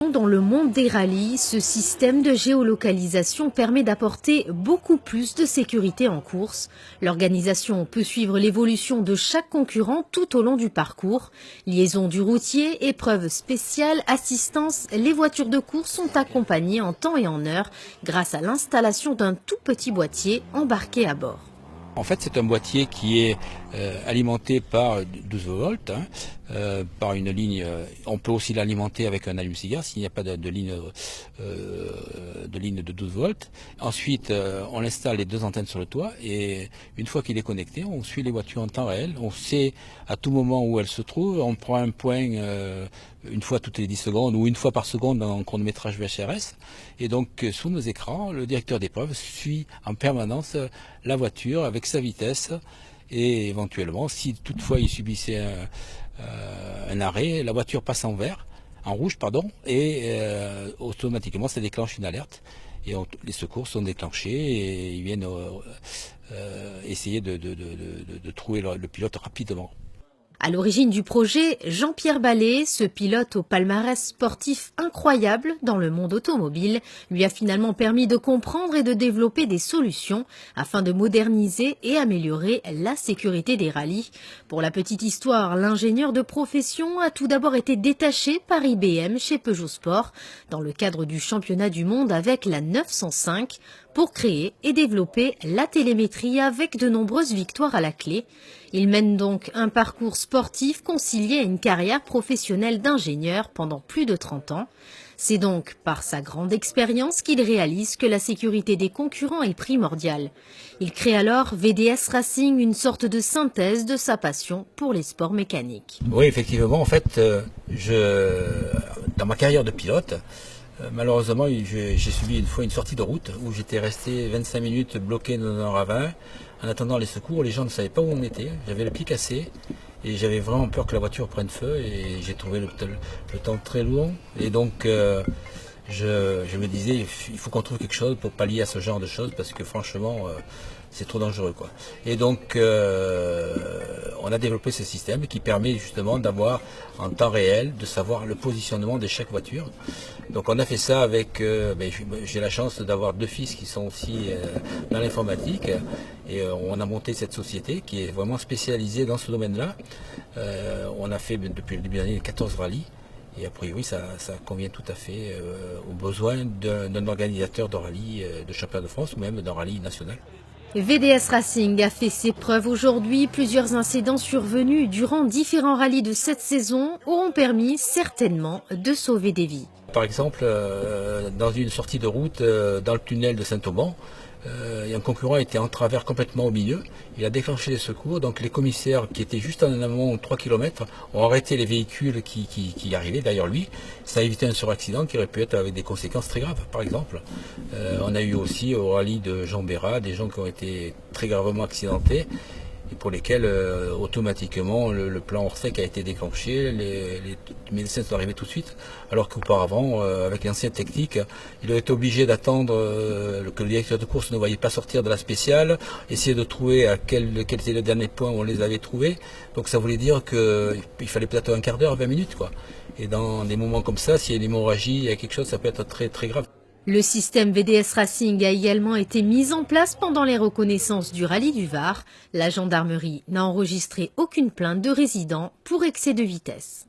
Dans le monde des rallyes, ce système de géolocalisation permet d'apporter beaucoup plus de sécurité en course. L'organisation peut suivre l'évolution de chaque concurrent tout au long du parcours. Liaison du routier, épreuves spéciales, assistance, les voitures de course sont accompagnées en temps et en heure grâce à l'installation d'un tout petit boîtier embarqué à bord. En fait, c'est un boîtier qui est alimenté par 12 volts, par une ligne. On peut aussi l'alimenter avec un allume-cigare s'il n'y a pas de ligne de 12 volts. Ensuite, on installe les deux antennes sur le toit et une fois qu'il est connecté, on suit les voitures en temps réel. On sait à tout moment où elles se trouvent. On prend un point une fois toutes les 10 secondes ou une fois par seconde en chronométrage VHRS. Et donc, sous nos écrans, le directeur d'épreuve suit en permanence la voiture avec sa vitesse et éventuellement, si toutefois il subissait un arrêt, la voiture passe en rouge, et automatiquement ça déclenche une alerte et les secours sont déclenchés et ils viennent essayer de trouver le pilote rapidement. À l'origine du projet, Jean-Pierre Ballet, ce pilote au palmarès sportif incroyable dans le monde automobile, lui a finalement permis de comprendre et de développer des solutions afin de moderniser et améliorer la sécurité des rallyes. Pour la petite histoire, l'ingénieur de profession a tout d'abord été détaché par IBM chez Peugeot Sport dans le cadre du championnat du monde avec la 905 pour créer et développer la télémétrie avec de nombreuses victoires à la clé. Il mène donc un parcours sportif concilié à une carrière professionnelle d'ingénieur pendant plus de 30 ans. C'est donc par sa grande expérience qu'il réalise que la sécurité des concurrents est primordiale. Il crée alors VDS Racing, une sorte de synthèse de sa passion pour les sports mécaniques. Oui, effectivement, en fait, dans ma carrière de pilote, malheureusement, j'ai subi une fois une sortie de route où j'étais resté 25 minutes bloqué dans un ravin en attendant les secours. Les gens ne savaient pas où on était, j'avais le pied cassé et j'avais vraiment peur que la voiture prenne feu et j'ai trouvé le temps très long. Et donc je me disais, il faut qu'on trouve quelque chose pour pallier à ce genre de choses parce que franchement, c'est trop dangereux, quoi. Et donc on a développé ce système qui permet justement d'avoir en temps réel, de savoir le positionnement de chaque voiture. Donc on a fait ça avec, j'ai la chance d'avoir deux fils qui sont aussi dans l'informatique et on a monté cette société qui est vraiment spécialisée dans ce domaine-là. On a fait depuis le début de l'année 14 rallyes et a priori ça convient tout à fait aux besoins d'un organisateur de rallye de championnat de France ou même d'un rallye national. VDS Racing a fait ses preuves aujourd'hui. Plusieurs incidents survenus durant différents rallyes de cette saison auront permis certainement de sauver des vies. Par exemple, dans une sortie de route dans le tunnel de Saint-Auban, un concurrent était en travers complètement au milieu. Il a déclenché les secours, donc les commissaires qui étaient juste en amont 3 km ont arrêté les véhicules qui arrivaient derrière lui. Ça a évité un suraccident qui aurait pu être avec des conséquences très graves. Par exemple, on a eu aussi au rallye de Jean Bérat des gens qui ont été très gravement accidentés et pour lesquels automatiquement le plan hors sec a été déclenché, les médecins sont arrivés tout de suite, alors qu'auparavant, avec l'ancienne technique, il aurait été obligé d'attendre que le directeur de course ne voyait pas sortir de la spéciale, essayer de trouver quel était le dernier point où on les avait trouvés. Donc ça voulait dire qu'il fallait peut-être un quart d'heure, 20 minutes, quoi. Et dans des moments comme ça, s'il y a une hémorragie, il y a quelque chose, ça peut être très très grave. Le système VDS Racing a également été mis en place pendant les reconnaissances du rallye du Var. La gendarmerie n'a enregistré aucune plainte de résidents pour excès de vitesse.